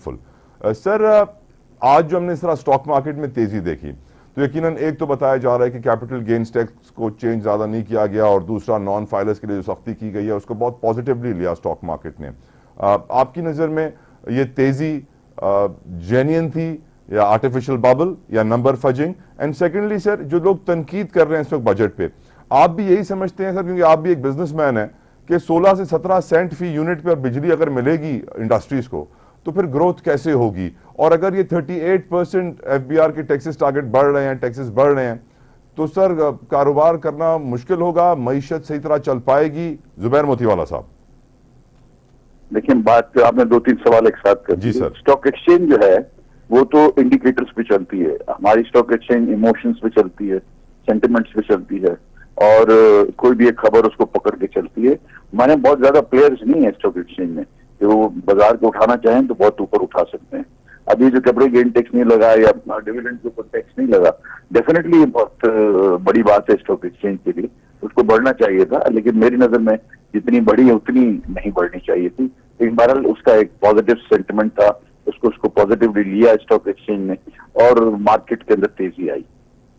Helpful. Sir, आज जो हमने इस तरह स्टॉक मार्केट में तेजी देखी, तो यकीनन एक तो बताया जा रहा है कि कैपिटल गेन्स टैक्स को चेंज ज़्यादा नहीं किया गया, और दूसरा नॉन फाइलर्स के लिए जो सख्ती की गई है उसको बहुत पॉजिटिवली लिया स्टॉक मार्केट ने। आपकी नज़र में ये तेज़ी जेन्युइन थी या आर्टिफिशियल बबल या number fudging? And secondly sir, जो लोग तनकीद कर रहे हैं इस वक्त बजट पे, आप भी यही समझते हैं सर, क्योंकि आप भी एक बिजनेसमैन हैं, कि 16 से 17 सेंट फी यूनिट पर बिजली अगर मिलेगी इंडस्ट्रीज को तो फिर ग्रोथ कैसे होगी? और अगर ये 38% एफबीआर के टैक्सेस टारगेट बढ़ रहे हैं, टैक्सेस बढ़ रहे हैं, तो सर कारोबार करना मुश्किल होगा, मईशत सही तरह चल पाएगी? जुबैर मोतीवाला साहब। देखिए, बात आपने 2-3 सवाल एक साथ कर जी सर। स्टॉक एक्सचेंज जो है वो तो इंडिकेटर्स पे चलती है। हमारी स्टॉक एक्सचेंज इमोशंस पे चलती है, सेंटिमेंट्स पे चलती है, और कोई भी एक खबर उसको पकड़ के चलती है। माने बहुत ज्यादा प्लेयर्स नहीं है स्टॉक एक्सचेंज में कि वो बाजार को उठाना चाहें तो बहुत ऊपर उठा सकते हैं। अभी जो कैपिटल गेन टैक्स नहीं लगा या डिविडेंड के ऊपर टैक्स नहीं लगा, डेफिनेटली ये बहुत बड़ी बात है स्टॉक एक्सचेंज के लिए, उसको बढ़ना चाहिए था। लेकिन मेरी नजर में जितनी बड़ी है उतनी नहीं बढ़नी चाहिए थी। लेकिन बहरहाल उसका एक पॉजिटिव सेंटिमेंट था, उसको पॉजिटिवली लिया स्टॉक एक्सचेंज ने, और मार्केट के अंदर तेजी आई।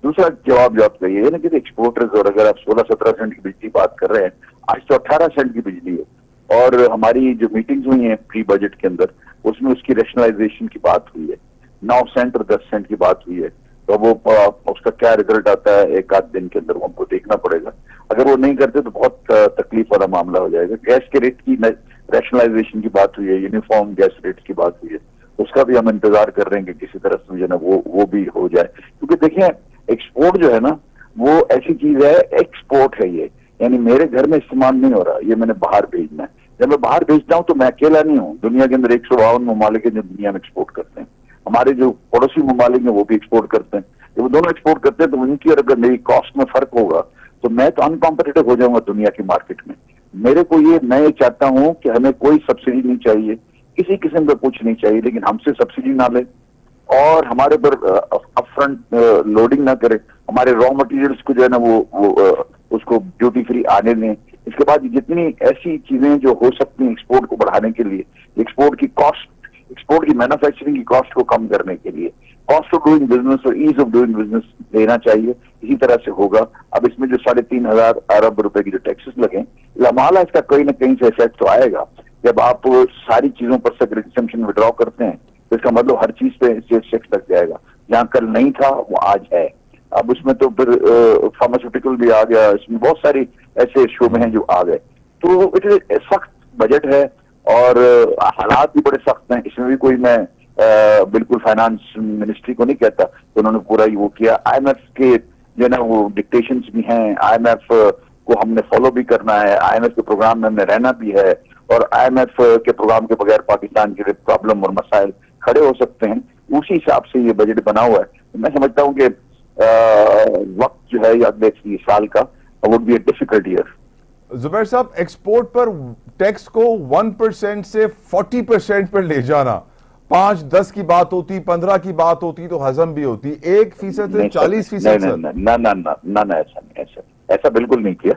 दूसरा जवाब जो आप कहिए है ना कि एक्सपोर्टर्स, और अगर आप 16-17 सेंट की बिजली बात कर रहे हैं, आज तो 18 सेंट की बिजली है। और हमारी जो मीटिंग्स हुई हैं प्री बजट के अंदर, उसमें उसकी रैशनलाइजेशन की बात हुई है, 9 सेंट और 10 सेंट की बात हुई है। तो वो उसका क्या रिजल्ट आता है एक आध दिन के अंदर वो हमको देखना पड़ेगा। अगर वो नहीं करते तो बहुत तकलीफ वाला मामला हो जाएगा। गैस के रेट की रैशनलाइजेशन की बात हुई है, यूनिफॉर्म गैस रेट की बात हुई है, उसका भी हम इंतजार कर रहे हैं कि किसी तरह से जो है वो भी हो जाए। क्योंकि देखिए, एक्सपोर्ट जो है ना वो ऐसी चीज है, एक्सपोर्ट है ये, यानी मेरे घर में इस्तेमाल नहीं हो रहा, ये मैंने बाहर भेजना है। जब मैं बाहर भेजता हूँ तो मैं अकेला नहीं हूँ, दुनिया के अंदर 152 ममालिक जो दुनिया में एक्सपोर्ट करते हैं। हमारे जो पड़ोसी ममालिक हैं वो भी एक्सपोर्ट करते हैं। जब वो दोनों एक्सपोर्ट करते हैं तो उनकी और अगर मेरी कॉस्ट में फर्क होगा तो मैं तो अनकॉम्पिटिटिव हो जाऊंगा दुनिया की मार्केट में। मेरे को मैं ये चाहता हूँ कि हमें कोई सब्सिडी नहीं चाहिए, किसी किस्म का कुछ नहीं चाहिए, लेकिन हमसे सब्सिडी ना ले और हमारे पर अपफ्रंट लोडिंग ना करे। हमारे रॉ मटेरियल्स को जो है ना वो उसको ड्यूटी फ्री आने दें। इसके बाद जितनी ऐसी चीजें जो हो सकती हैं एक्सपोर्ट को बढ़ाने के लिए, एक्सपोर्ट की कॉस्ट, एक्सपोर्ट की मैन्युफैक्चरिंग की कॉस्ट को कम करने के लिए कॉस्ट ऑफ डूइंग बिजनेस और ईज ऑफ डूइंग बिजनेस देना चाहिए। इसी तरह से होगा। अब इसमें जो 3,500 अरब रुपए की जो टैक्सेस लगे, लमाला इसका कहीं ना कहीं से इफेक्ट तो आएगा। जब आप सारी चीजों पर से एग्जेम्पशन विड्रॉ करते हैं तो इसका मतलब हर चीज पे टैक्स लग जाएगा। जहां कल नहीं था वो आज है। अब उसमें तो फिर फार्मास्यूटिकल भी आ गया, इसमें बहुत सारी ऐसे शोबे हैं जो आ गए। तो इट सख्त बजट है और हालात भी बड़े सख्त हैं। इसमें भी कोई मैं बिल्कुल फाइनेंस मिनिस्ट्री को नहीं कहता तो उन्होंने पूरा ही वो किया। IMF के जो है ना वो डिक्टेशंस भी हैं, IMF को हमने फॉलो भी करना है, IMF के प्रोग्राम में हमने रहना भी है, और IMF के प्रोग्राम के बगैर पाकिस्तान के प्रॉब्लम और मसाइल खड़े हो सकते हैं। उसी हिसाब से ये बजट बना हुआ है। मैं समझता हूँ कि वक्त जो है अगले साल का would be a difficult year. Zubair साहब, एक्सपोर्ट पर टैक्स को 1% से 40% पर ले जाना, 5-10 की बात होती, 15 की बात होती तो हजम भी होती, 1% से 40%। ना, ऐसा बिल्कुल नहीं किया।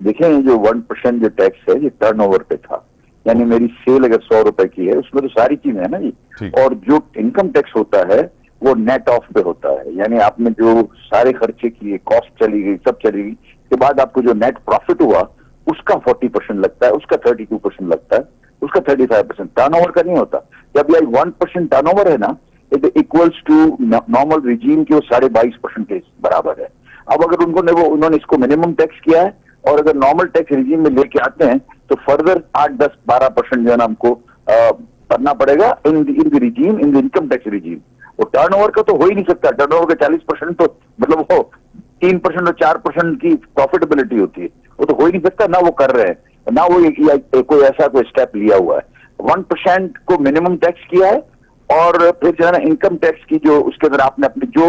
देखें, जो 1% जो टैक्स है ये टर्नओवर पे था, यानी मेरी सेल अगर 100 रुपए की है उसमें तो सारी चीजें है ना जी। और जो इनकम टैक्स होता है वो नेट ऑफ पे होता है, यानी आपने जो सारे खर्चे किए, कॉस्ट चली गई, सब चली गई, उसके बाद आपको जो नेट प्रॉफिट हुआ उसका 40% लगता है, उसका 32% लगता है, उसका 35% टर्नओवर का नहीं होता। जब ये 1% टर्नओवर है ना, it equals to normal regime के 22.5% के बराबर है। अब अगर उन्होंने इसको मिनिमम टैक्स किया है और अगर नॉर्मल टैक्स रिजीम में लेके आते हैं तो फर्दर 8-10-12% जो है ना हमको करना पड़ेगा in the regime, in the income tax regime. वो टर्नओवर का तो हो ही नहीं सकता। टर्नओवर का 40% तो मतलब वो 3% और 4% की प्रॉफिटेबिलिटी होती है, वो तो हो ही नहीं सकता। ना वो कर रहे हैं, ना वो कोई ऐसा कोई स्टेप लिया हुआ है। 1% को मिनिमम टैक्स किया है और फिर जो है ना इनकम टैक्स की जो उसके अंदर आपने अपने जो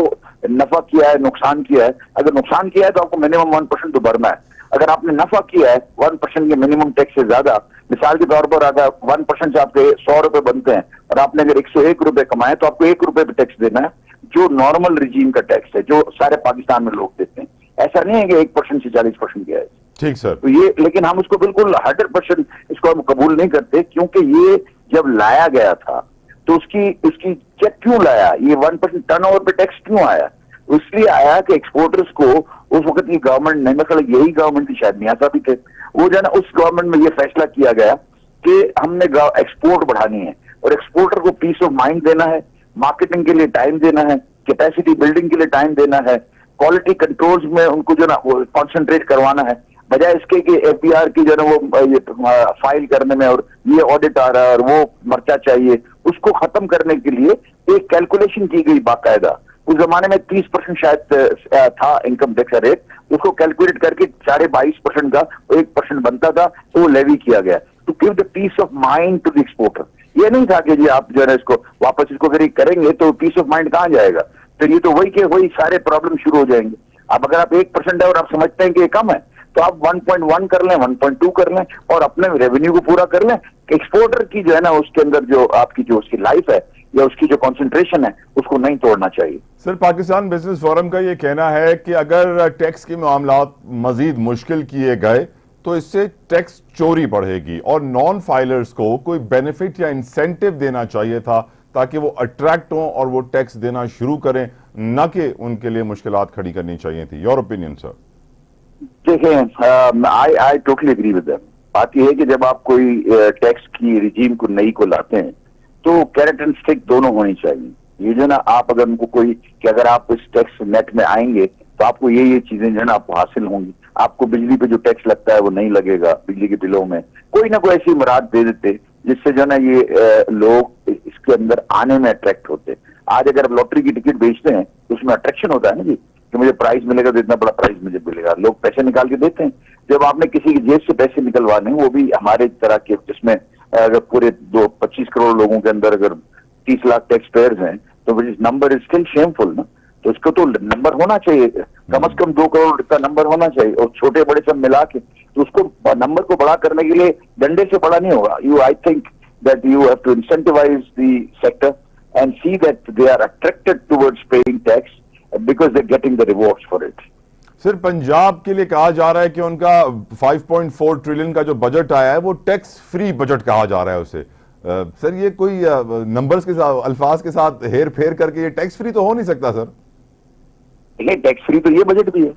नफा किया है, नुकसान किया है, अगर नुकसान किया है तो आपको मिनिमम 1% तो भरना है। अगर आपने नफा किया है 1% के मिनिमम टैक्स से ज्यादा, मिसाल के तौर पर अगर 1% से आपके 100 रुपए बनते हैं और आपने अगर 101 रुपए कमाए तो आपको 1 रुपए पे टैक्स देना है, जो नॉर्मल रिजीम का टैक्स है, जो सारे पाकिस्तान में लोग देते हैं। ऐसा नहीं है कि 1% से 40% गया है। ठीक सर। तो ये, लेकिन हम उसको बिल्कुल 100% इसको हम कबूल नहीं करते, क्योंकि ये जब लाया गया था तो उसकी उसकी चेक क्यों लाया, ये 1% टर्नओवर पे टैक्स क्यों आया? इसलिए आया कि एक्सपोर्टर्स को उस वक्त की गवर्नमेंट ने, मतलब यही गवर्नमेंट थी, शायद मियां साहब भी थे, वो जो है ना, उस गवर्नमेंट में ये फैसला किया गया कि हमने एक्सपोर्ट बढ़ानी है और एक्सपोर्टर को पीस ऑफ माइंड देना है, मार्केटिंग के लिए टाइम देना है, कैपेसिटी बिल्डिंग के लिए टाइम देना है, क्वालिटी कंट्रोल्स में उनको जो ना कॉन्सेंट्रेट करवाना है, बजाय इसके कि एफबीआर की जो है वो फाइल करने में और ये ऑडिट आ रहा है और वो मर्चा चाहिए, उसको खत्म करने के लिए एक कैलकुलेशन की गई बाकायदा। उस जमाने में 30% शायद था इनकम टैक्स रेट, उसको कैलकुलेट करके 22.5% का 1% बनता था, तो वो लेवी किया गया to give the peace of mind to the exporter. ये नहीं था कि जी आप जो है इसको वापस इसको अगर करेंगे तो पीस ऑफ माइंड कहां जाएगा, फिर ये तो वही के वही सारे प्रॉब्लम शुरू हो जाएंगे। अब अगर आप 1% है और आप समझते हैं कि ये कम है, तो आप 1.1 कर लें, 1.2 कर लें और अपने रेवेन्यू को पूरा कर लें। एक्सपोर्टर की जो है ना उसके अंदर जो आपकी जो उसकी लाइफ है या उसकी जो कंसंट्रेशन है उसको नहीं तोड़ना चाहिए। सर, पाकिस्तान बिजनेस फोरम का ये कहना है कि अगर टैक्स के मामलात मजीद मुश्किल किए गए तो इससे टैक्स चोरी बढ़ेगी और नॉन फाइलर्स को कोई बेनिफिट या इंसेंटिव देना चाहिए था ताकि वो अट्रैक्ट हों और वो टैक्स देना शुरू करें, न कि उनके लिए मुश्किलात खड़ी करनी चाहिए थी। Your opinion sir? देखें, I totally agree with them. बात यह है कि जब आप कोई टैक्स की रिजीम को नई को लाते हैं तो कैरेट एंड स्टिक दोनों होनी चाहिए। ये जो ना आप अगर उनको कोई कि अगर आप इस टैक्स नेट में आएंगे तो आपको ये चीजें जो है ना आपको हासिल होंगी, आपको बिजली पे जो टैक्स लगता है वो नहीं लगेगा, बिजली के बिलों में कोई ना कोई ऐसी मुराद दे देते जिससे जो ना ये लोग इसके अंदर आने में अट्रैक्ट होते। आज अगर आप लॉटरी की टिकट बेचते हैं तो उसमें अट्रैक्शन होता है ना जी, कि मुझे प्राइज मिलेगा तो इतना बड़ा प्राइज मुझे मिलेगा, लोग पैसे निकाल के देते हैं। जब आपने किसी की जेब से पैसे निकलवाने, वो भी हमारे तरह के, जिसमें अगर पूरे 25 करोड़ लोगों के अंदर अगर 30 लाख टैक्स पेयर्स हैं, तो which number is still shameful ना। तो इसको तो नंबर होना चाहिए, कम से कम 2 करोड़ का नंबर होना चाहिए, और छोटे बड़े सब मिला के तो उसको नंबर को बड़ा करने के लिए डंडे से बड़ा नहीं होगा। I think that you have to incentivise the sector and see that they are attracted towards paying tax because they getting the rewards for it. Sir, Punjab के लिए कहा जा रहा है कि उनका 5.4 ट्रिलियन का जो बजट आया है वो टैक्स फ्री बजट कहा जा रहा है उसे। सर, ये कोई नंबर्स के साथ, अल्फाज के साथ हेर फेर करके ये टैक्स फ्री तो हो नहीं सकता सर। देखिए, टैक्स फ्री तो ये बजट भी है,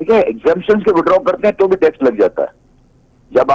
ठीक है। एग्जाम्पशंस के विड्रॉ करते हैं तो भी टैक्स लग जाता है। जब आप